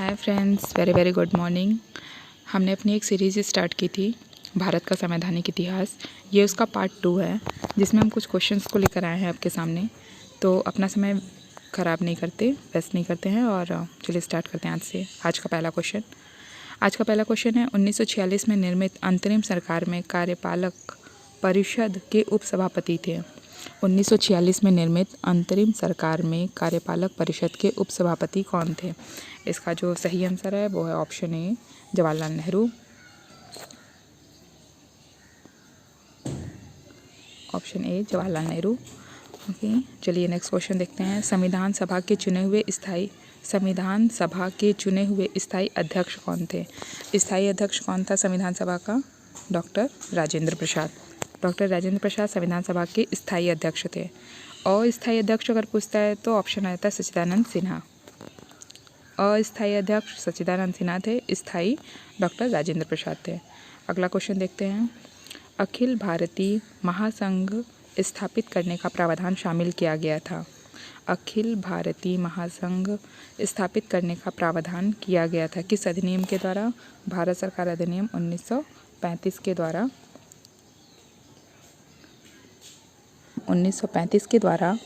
Hi friends, very very good morning. हमने अपनी एक सीरीज़ स्टार्ट की थी भारत का संवैधानिक इतिहास। ये उसका पार्ट 2 है जिसमें हम कुछ क्वेश्चंस को लेकर आए हैं आपके सामने। तो अपना समय ख़राब नहीं करते, वेस्ट नहीं करते हैं और चलिए स्टार्ट करते हैं आज से। आज का पहला क्वेश्चन है 1946 में निर्मित अंतरिम सरकार में कार्यपालक परिषद के उपसभापति थे। 1946 में निर्मित अंतरिम सरकार में कार्यपालक परिषद के उपसभापति कौन थे? इसका जो सही आंसर है वो है option A, Jawaharlal Nehru. Option A, Jawaharlal Nehru. Okay, चलिए नेक्स्ट क्वेश्चन देखते हैं। संविधान सभा के चुने हुए स्थायी अध्यक्ष कौन थे? स्थायी अध्यक्ष कौन था संविधान सभा का? डॉक्टर राजेंद्र प्रसाद। डॉक्टर राजेंद्र प्रसाद संविधान सभा के स्थायी अध्यक्ष थे। अस्थायी अध्यक्ष अगर पूछता है तो ऑप्शन आता है सच्चिदानंद सिन्हा। अस्थायी अध्यक्ष सच्चिदानंद सिन्हा थे, स्थायी डॉक्टर राजेंद्र प्रसाद थे। अगला क्वेश्चन देखते हैं। अखिल भारतीय महासंघ स्थापित करने का प्रावधान शामिल किया गया था। अखिल भारतीय महासंघ स्थापित करने का प्रावधान किया गया था किस अधिनियम के द्वारा? भारत सरकार अधिनियम 1935 के द्वारा। 1935 के द्वारा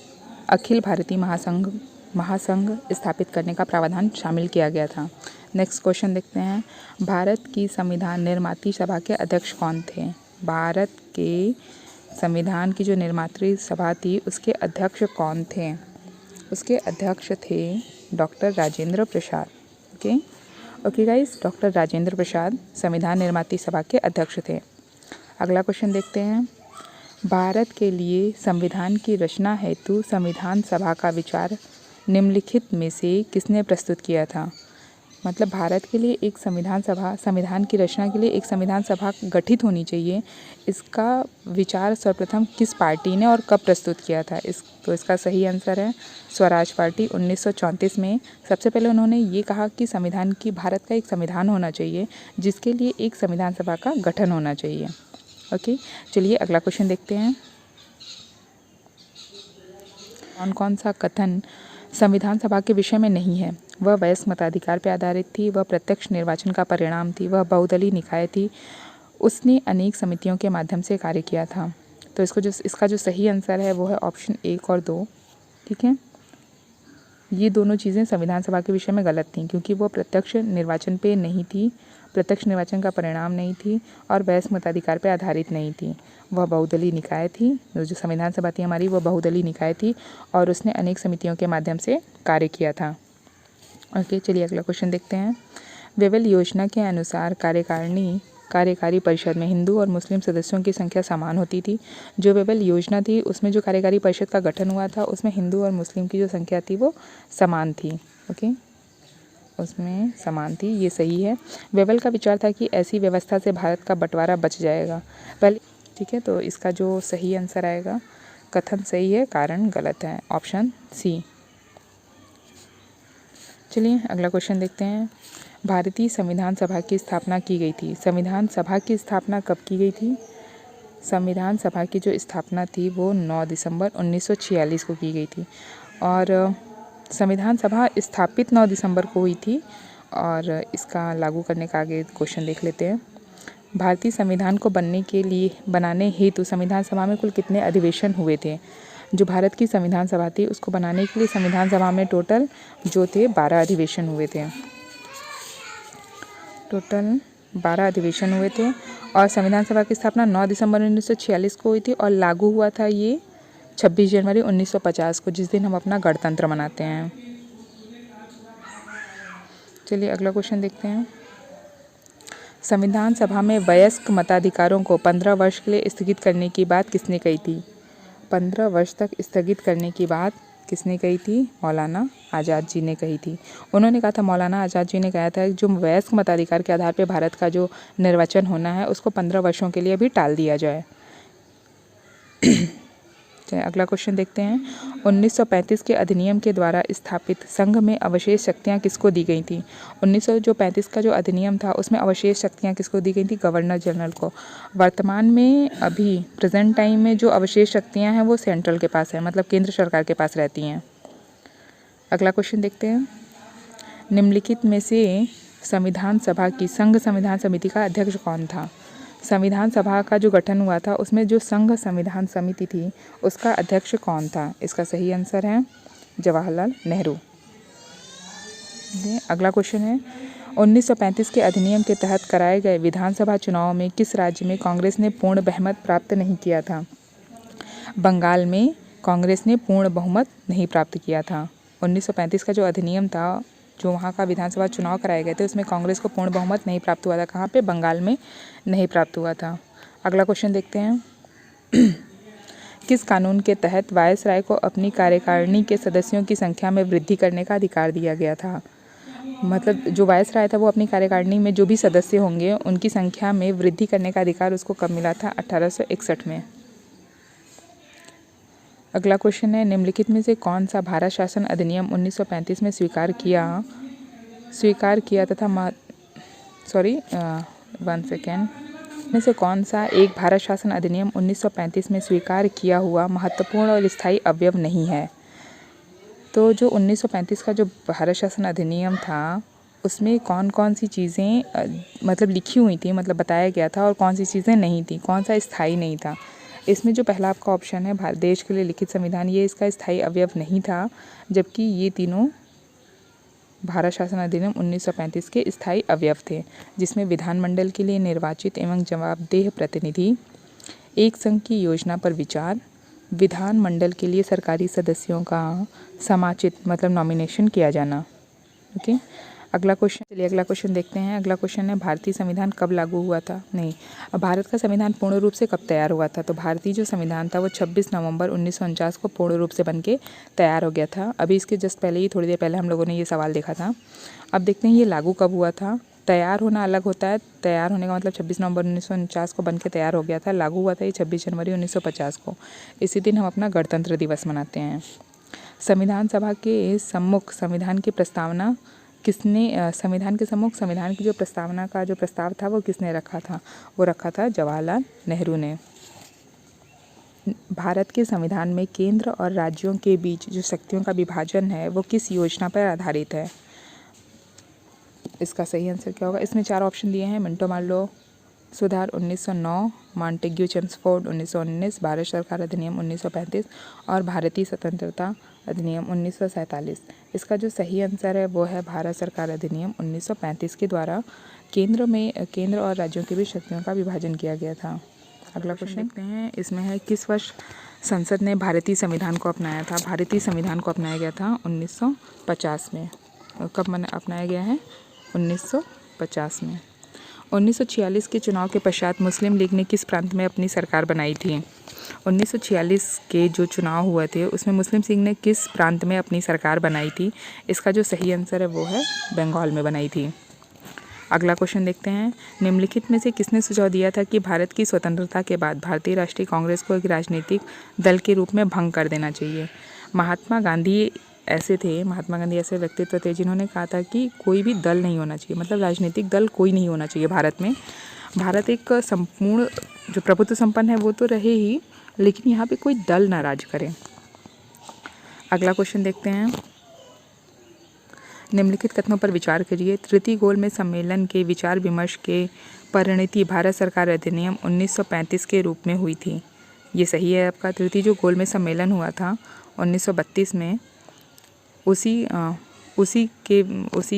अखिल भारतीय महासंघ स्थापित करने का प्रावधान शामिल किया गया था। नेक्स्ट क्वेश्चन देखते हैं। भारत की संविधान निर्माती सभा के अध्यक्ष कौन थे? भारत के संविधान की जो निर्मात्री सभा थी उसके अध्यक्ष कौन थे? उसके अध्यक्ष थे doctor Rajendra Prasad. Okay guys, doctor Rajendra Prasad संविधान निर्माती सभा के अध्यक्ष थे। अगला क्वेश्चन देखते हैं। भारत के लिए संविधान की रचना हेतु संविधान सभा का विचार निम्नलिखित में से किसने प्रस्तुत किया था? मतलब भारत के लिए एक संविधान की रचना के लिए एक संविधान सभा गठित होनी चाहिए, इसका विचार सर्वप्रथम किस पार्टी ने और कब प्रस्तुत किया था? इसका सही आंसर है स्वराज पार्टी। 1934 में सबसे पहले उन्होंने ये कहा कि भारत का एक संविधान होना चाहिए जिसके लिए एक संविधान सभा का गठन होना चाहिए। ओके, चलिए अगला क्वेश्चन देखते हैं। कौन सा कथन संविधान सभा के विषय में नहीं है? वह वयस्क मताधिकार पर आधारित थी, वह प्रत्यक्ष निर्वाचन का परिणाम थी, वह बहुदलीय निकाय थी, उसने अनेक समितियों के माध्यम से कार्य किया था। तो इसका जो सही आंसर है वो है ऑप्शन 1 और 2। ठीक है, ये दोनों चीज़ें संविधान सभा के विषय में गलत थी क्योंकि वो प्रत्यक्ष निर्वाचन पे नहीं थी, प्रत्यक्ष निर्वाचन का परिणाम नहीं थी और वयस्क मताधिकार पर आधारित नहीं थी। वह बहुदलीय निकाय थी। जो संविधान सभा थी हमारी वो बहुदलीय निकाय थी और उसने अनेक समितियों के माध्यम से कार्य किया था। ओके, चलिए अगला क्वेश्चन देखते हैं। वेवेल योजना के अनुसार कार्यकारी परिषद में हिंदू और मुस्लिम सदस्यों की संख्या समान होती थी। जो वेवेल योजना थी उसमें जो कार्यकारी परिषद का गठन हुआ था उसमें हिंदू और मुस्लिम की जो संख्या थी वो समान थी। ओके, उसमें समान थी, ये सही है। वेवेल का विचार था कि ऐसी व्यवस्था से भारत का बंटवारा बच जाएगा। पहले ठीक है, तो इसका जो सही आंसर आएगा, कथन सही है, कारण गलत है, ऑप्शन सी। चलिए अगला क्वेश्चन देखते हैं। भारतीय संविधान सभा की स्थापना की गई थी। संविधान सभा की स्थापना कब की गई थी? संविधान सभा की जो स्थापना थी वो 9 दिसंबर 1946 को की गई थी और संविधान सभा स्थापित 9 दिसंबर को हुई थी और इसका लागू करने का आगे क्वेश्चन देख लेते हैं। भारतीय संविधान को बनाने हेतु संविधान सभा में कुल कितने अधिवेशन हुए थे? जो भारत की संविधान सभा थी उसको बनाने के लिए संविधान सभा में टोटल जो थे 12 अधिवेशन हुए थे। टोटल 12 अधिवेशन हुए थे और संविधान सभा की स्थापना 9 दिसंबर 1946 को हुई थी और लागू हुआ था ये 26 जनवरी 1950 को, जिस दिन हम अपना गणतंत्र मनाते हैं। चलिए अगला क्वेश्चन देखते हैं। संविधान सभा में वयस्क मताधिकारों को 15 वर्ष के लिए स्थगित करने की बात किसने कही थी? 15 वर्ष तक स्थगित करने की बात किसने कही थी? मौलाना आज़ाद जी ने कही थी। उन्होंने कहा था, मौलाना आज़ाद जी ने कहा था जो वयस्क मताधिकार के आधार पर भारत का जो निर्वाचन होना है उसको 15 वर्षों के लिए भी टाल दिया जाए। अगला क्वेश्चन देखते हैं। 1935 के अधिनियम के द्वारा स्थापित संघ में अवशेष शक्तियाँ किसको दी गई थी? 1935 का जो अधिनियम था उसमें अवशेष शक्तियाँ किसको दी गई थी? गवर्नर जनरल को। वर्तमान में अभी प्रेजेंट टाइम में जो अवशेष शक्तियाँ हैं वो सेंट्रल के पास है, मतलब केंद्र सरकार के पास रहती हैं। अगला क्वेश्चन देखते हैं। निम्नलिखित में से संविधान सभा की संघ संविधान समिति का अध्यक्ष कौन था? संविधान सभा का जो गठन हुआ था उसमें जो संघ संविधान समिति थी उसका अध्यक्ष कौन था? इसका सही आंसर है जवाहरलाल नेहरू। अगला क्वेश्चन है 1935 के अधिनियम के तहत कराए गए विधानसभा चुनाव में किस राज्य में कांग्रेस ने पूर्ण बहुमत प्राप्त नहीं किया था? बंगाल में कांग्रेस ने पूर्ण बहुमत नहीं प्राप्त किया था। 1935 का जो अधिनियम था, जो वहाँ का विधानसभा चुनाव कराए गए थे, उसमें कांग्रेस को पूर्ण बहुमत नहीं प्राप्त हुआ था। कहाँ पे? बंगाल में नहीं प्राप्त हुआ था। अगला क्वेश्चन देखते हैं किस कानून के तहत वायसराय को अपनी कार्यकारिणी के सदस्यों की संख्या में वृद्धि करने का अधिकार दिया गया था? मतलब जो वायसराय था वो अपनी कार्यकारिणी में जो भी सदस्य होंगे उनकी संख्या में वृद्धि करने का अधिकार उसको कब मिला था? 1861 में। अगला क्वेश्चन है निम्नलिखित में से कौन सा भारत शासन अधिनियम 1935 में स्वीकार किया तथा में से कौन सा एक भारत शासन अधिनियम 1935 में स्वीकार किया हुआ महत्वपूर्ण और स्थायी अवयव नहीं है? तो जो 1935 का जो भारत शासन अधिनियम था उसमें कौन कौन सी चीज़ें मतलब लिखी हुई थी, मतलब बताया गया था, और कौन सी चीज़ें नहीं थी, कौन सा स्थायी नहीं था? इसमें जो पहला आपका ऑप्शन है भारत देश के लिए लिखित संविधान, ये इसका स्थायी अवयव नहीं था, जबकि ये तीनों भारत शासन अधिनियम 1935 के स्थायी अवयव थे, जिसमें विधानमंडल के लिए निर्वाचित एवं जवाबदेह प्रतिनिधि, एक संघ की योजना पर विचार, विधानमंडल के लिए सरकारी सदस्यों का समाचित मतलब नॉमिनेशन किया जाना। ओके, अगला क्वेश्चन देखते हैं। अगला क्वेश्चन है भारतीय संविधान कब लागू हुआ था? नहीं, भारत का संविधान पूर्ण रूप से कब तैयार हुआ था? तो भारतीय जो संविधान था वो 26 नवंबर 1949 को पूर्ण रूप से बनके तैयार हो गया था। अभी इसके जस्ट पहले ही थोड़ी देर पहले हम लोगों ने ये सवाल देखा था। अब देखते हैं ये लागू कब हुआ था। तैयार होना अलग होता है, तैयार होने का मतलब 26 नवंबर 1949 को बनके तैयार हो गया था। लागू हुआ था ये 26 जनवरी 1950 को। इसी दिन हम अपना गणतंत्र दिवस मनाते हैं। संविधान सभा के सम्मुख संविधान की प्रस्तावना किसने संविधान के सम्मुख संविधान की जो प्रस्तावना का जो प्रस्ताव था वो किसने रखा था? वो रखा था जवाहरलाल नेहरू ने। भारत के संविधान में केंद्र और राज्यों के बीच जो शक्तियों का विभाजन है वो किस योजना पर आधारित है? इसका सही आंसर क्या होगा? इसमें 4 ऑप्शन दिए हैं। मिंटो मार्लो सुधार 1909, मॉन्टेग्यू चेम्सफोर्ड 1919, भारत सरकार अधिनियम 1935 और भारतीय स्वतंत्रता अधिनियम 1947। इसका जो सही आंसर है वो है भारत सरकार अधिनियम 1935 के द्वारा केंद्र और राज्यों के बीच शक्तियों का विभाजन किया गया था। अगला क्वेश्चन देखते हैं। इसमें है किस वर्ष संसद ने भारतीय संविधान को अपनाया था? भारतीय संविधान को अपनाया गया था 1950 में। कब अपनाया गया है? 1950 में। 1946 के चुनाव के पश्चात मुस्लिम लीग ने किस प्रांत में अपनी सरकार बनाई थी? 1946 के जो चुनाव हुए थे उसमें मुस्लिम लीग ने किस प्रांत में अपनी सरकार बनाई थी? इसका जो सही आंसर है वो है बंगाल में बनाई थी। अगला क्वेश्चन देखते हैं। निम्नलिखित में से किसने सुझाव दिया था कि भारत की स्वतंत्रता के बाद भारतीय राष्ट्रीय कांग्रेस को एक राजनीतिक दल के रूप में भंग कर देना चाहिए? महात्मा गांधी ऐसे व्यक्तित्व थे जिन्होंने कहा था कि कोई भी दल नहीं होना चाहिए, मतलब राजनीतिक दल कोई नहीं होना चाहिए भारत में। भारत एक संपूर्ण जो प्रभुत्व संपन्न है वो तो रहे ही, लेकिन यहाँ पे कोई दल ना राज करे। अगला क्वेश्चन देखते हैं। निम्नलिखित कथनों पर विचार करिए। तृतीय गोलमेज सम्मेलन के विचार विमर्श के परिणति भारत सरकार अधिनियम 1935 के रूप में हुई थी। ये सही है आपका। तृतीय जो गोलमेज सम्मेलन हुआ था 1932 में, उसी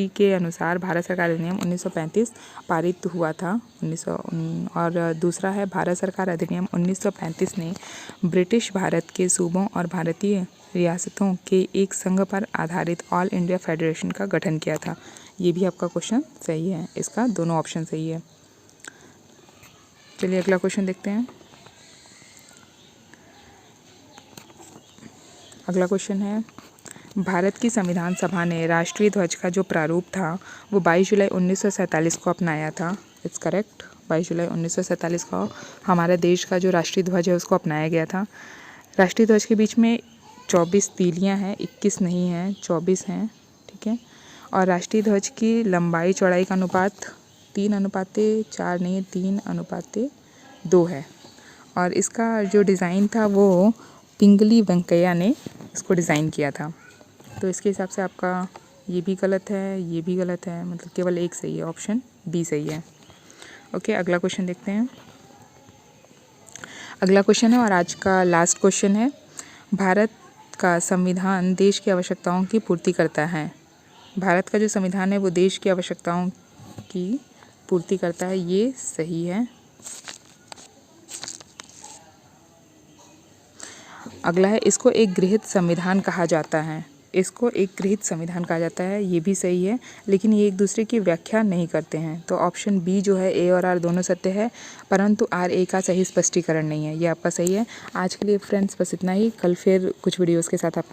के अनुसार भारत सरकार अधिनियम 1935 पारित हुआ था। और दूसरा है भारत सरकार अधिनियम 1935 ने ब्रिटिश भारत के सूबों और भारतीय रियासतों के एक संघ पर आधारित ऑल इंडिया फेडरेशन का गठन किया था। ये भी आपका क्वेश्चन सही है, इसका दोनों ऑप्शन सही है। चलिए अगला क्वेश्चन देखते हैं। अगला क्वेश्चन है भारत की संविधान सभा ने राष्ट्रीय ध्वज का जो प्रारूप था वो 22 जुलाई 1947 को अपनाया था। इट्स करेक्ट, 22 जुलाई 1947 को हमारे देश का जो राष्ट्रीय ध्वज है उसको अपनाया गया था। राष्ट्रीय ध्वज के बीच में 24 तीलियां हैं, 21 नहीं हैं, 24 हैं, ठीक है। और राष्ट्रीय ध्वज की लंबाई चौड़ाई का अनुपात 3:4 नहीं, 3:2 है। और इसका जो डिज़ाइन था वो पिंगली वेंकैया ने इसको डिज़ाइन किया था। तो इसके हिसाब से आपका ये भी गलत है, ये भी गलत है, मतलब केवल एक सही है, ऑप्शन बी सही है। ओके, अगला क्वेश्चन देखते हैं। अगला क्वेश्चन है और आज का लास्ट क्वेश्चन है। भारत का संविधान देश की आवश्यकताओं की पूर्ति करता है। भारत का जो संविधान है वो देश की आवश्यकताओं की पूर्ति करता है, ये सही है। अगला है, इसको एक गृहीत संविधान कहा जाता है। इसको एक गृहीत संविधान कहा जाता है, ये भी सही है, लेकिन ये एक दूसरे की व्याख्या नहीं करते हैं। तो ऑप्शन बी जो है, ए और आर दोनों सत्य है, परंतु आर ए का सही स्पष्टीकरण नहीं है, ये आपका सही है। आज के लिए फ्रेंड्स बस इतना ही। कल फिर कुछ वीडियोज़ के साथ आप